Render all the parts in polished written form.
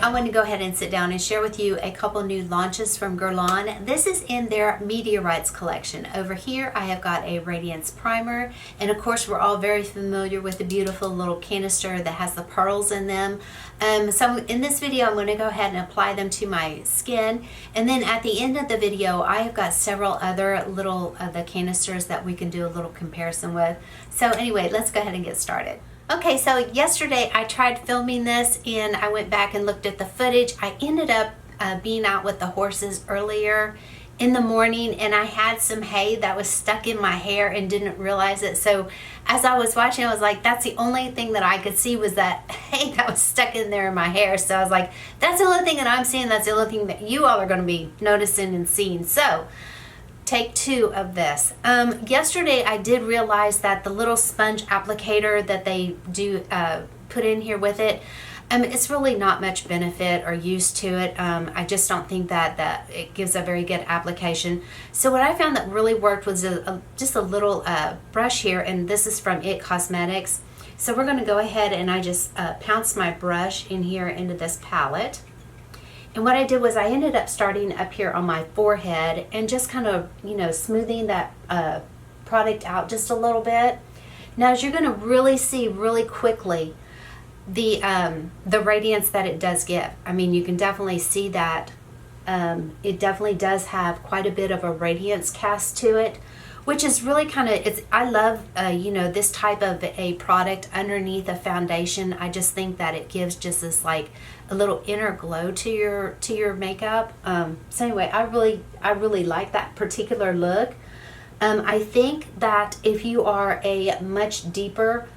I want to go ahead and sit down and share with you a couple new launches from Guerlain. This is in their Meteorites collection. Over here I have got a Radiance Primer, and of course we're all very familiar with the beautiful little canister that has the pearls in them. So in this video I'm going to go ahead and apply them to my skin, and then at the end of the video I have got several other little the canisters that we can do a little comparison with. So anyway, let's go ahead and get started. Okay, so yesterday I tried filming this and I went back and looked at the footage. I ended up being out with the horses earlier in the morning, and I had some hay that was stuck in my hair and didn't realize it. So as I was watching, I was like, that's the only thing that I could see was that hay that was stuck in there in my hair. So I was like, that's the only thing that I'm seeing. That's the only thing that you all are going to be noticing and seeing. So take two of this. Yesterday I did realize that the little sponge applicator that they do put in here with it, it's really not much benefit or use to it. I just don't think that it gives a very good application. So what I found that really worked was just a little brush here, and this is from It Cosmetics. So we're going to go ahead and I just pounce my brush in here into this palette. And what I did was I ended up starting up here on my forehead and just kind of, smoothing that product out just a little bit. Now, as you're going to really see really quickly the radiance that it does give. I mean, you can definitely see that it definitely does have quite a bit of a radiance cast to it, which is really kind of, I love, this type of a product underneath a foundation. I just think that it gives just this like a little inner glow to your makeup. So anyway, I really like that particular look. I think that if you are a much deeper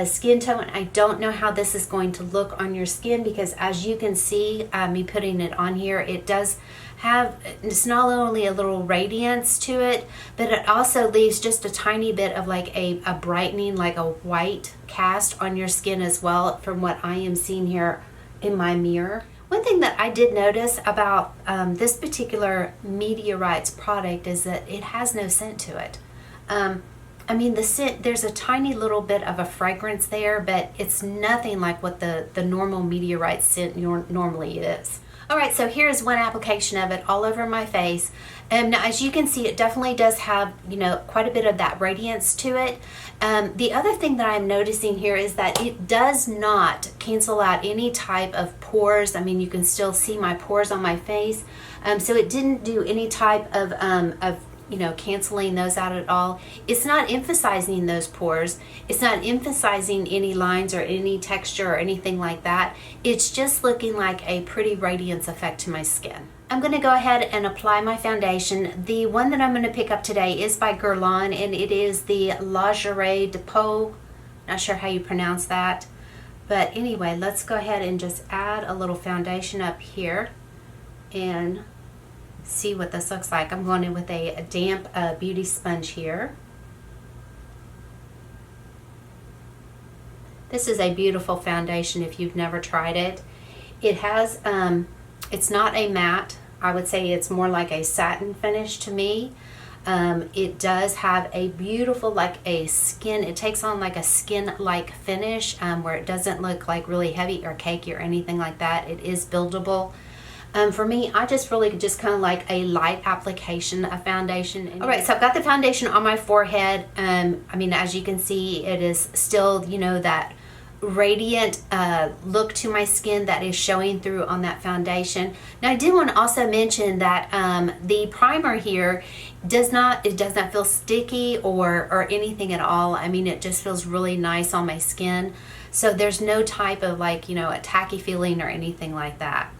skin tone, I don't know how this is going to look on your skin, because as you can see, me putting it on here, it does have, it's not only a little radiance to it, but it also leaves just a tiny bit of like a brightening, like a white cast on your skin as well, from what I am seeing here in my mirror. One thing that I did notice about this particular Meteorites product is that it has no scent to it. I mean, the scent, there's a tiny little bit of a fragrance there, but it's nothing like what the normal Meteorite scent normally is. Alright, so here's one application of it all over my face. Now, as you can see, it definitely does have, quite a bit of that radiance to it. The other thing that I'm noticing here is that it does not cancel out any type of pores. I mean, you can still see my pores on my face. So it didn't do any type of canceling those out at all. It's not emphasizing those pores. It's not emphasizing any lines or any texture or anything like that. It's just looking like a pretty radiance effect to my skin. I'm going to go ahead and apply my foundation. The one that I'm going to pick up today is by Guerlain, and it is the Lingerie de Peau. Not sure how you pronounce that. But anyway, let's go ahead and just add a little foundation up here and see what this looks like. I'm going in with a damp beauty sponge here. This is a beautiful foundation if you've never tried it. It has, it's not a matte. I would say it's more like a satin finish to me. It does have a beautiful, like a skin, it takes on like a skin-like finish where it doesn't look like really heavy or cakey or anything like that. It is buildable. For me, I just really just kind of like a light application of foundation. Alright, so I've got the foundation on my forehead. I mean, as you can see, it is still, that radiant look to my skin that is showing through on that foundation. Now, I did want to also mention that the primer here doesn't feel sticky or anything at all. I mean, it just feels really nice on my skin. So there's no type of like, a tacky feeling or anything like that.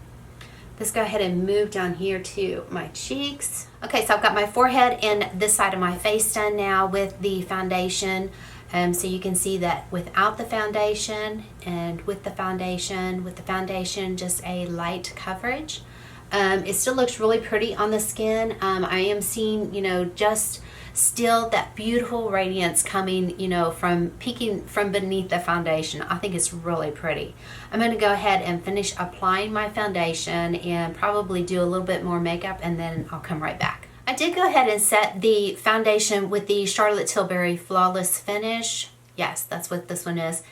Let's go ahead and move down here to my cheeks. Okay, so I've got my forehead and this side of my face done now with the foundation. So you can see that without the foundation and with the foundation, just a light coverage. It still looks really pretty on the skin. I am seeing, just still that beautiful radiance coming, from peeking from beneath the foundation. I think it's really pretty. I'm going to go ahead and finish applying my foundation and probably do a little bit more makeup, and then I'll come right back. I did go ahead and set the foundation with the Charlotte Tilbury Flawless Finish. Yes, that's what this one is.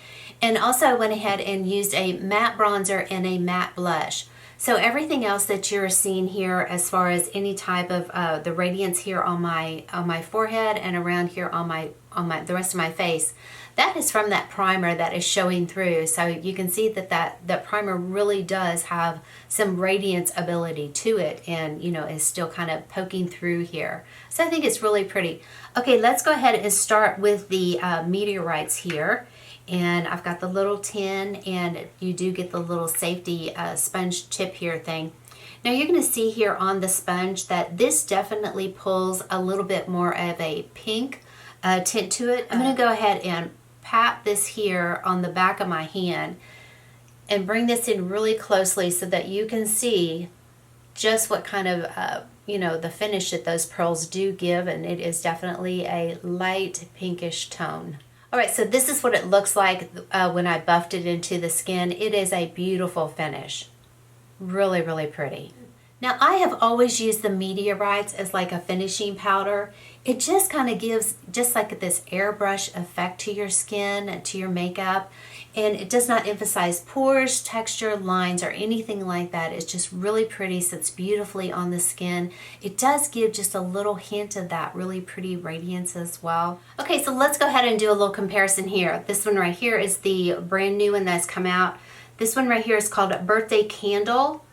And also I went ahead and used a matte bronzer and a matte blush. So everything else that you're seeing here as far as any type of the radiance here on my forehead and around here on the rest of my face, that is from that primer that is showing through. So you can see that primer really does have some radiance ability to it, and you know, is still kind of poking through here. So I think it's really pretty. Okay, let's go ahead and start with the Meteorites here. And I've got the little tin, and you do get the little safety sponge tip here thing. Now you're going to see here on the sponge that this definitely pulls a little bit more of a pink tint to it. I'm going to go ahead and pat this here on the back of my hand and bring this in really closely so that you can see just what kind of you know, the finish that those pearls do give, and it is definitely a light pinkish tone. Alright, so this is what it looks like when I buffed it into the skin. It is a beautiful finish. Really, really pretty. Now, I have always used the Meteorites as like a finishing powder. It just kind of gives just like this airbrush effect to your skin, to your makeup. And it does not emphasize pores, texture, lines, or anything like that. It's just really pretty, sits beautifully on the skin. It does give just a little hint of that really pretty radiance as well. Okay, so let's go ahead and do a little comparison here. This one right here is the brand new one that's come out. This one right here is called Birthday Candle.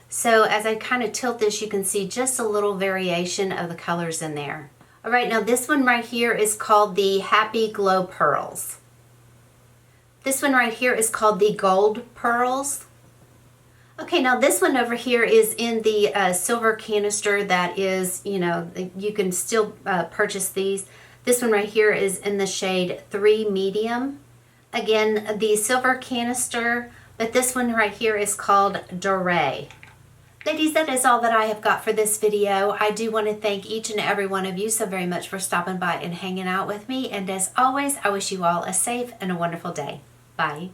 So as I kind of tilt this, you can see just a little variation of the colors in there. All right, now this one right here is called the Happy Glow Pearls. This one right here is called the Gold Pearls. Okay, now this one over here is in the silver canister that is, you know, you can still purchase these. This one right here is in the shade 3 Medium. Again, the silver canister, but this one right here is called Doré. Ladies, that is all that I have got for this video. I do want to thank each and every one of you so very much for stopping by and hanging out with me. And as always, I wish you all a safe and a wonderful day. Bye.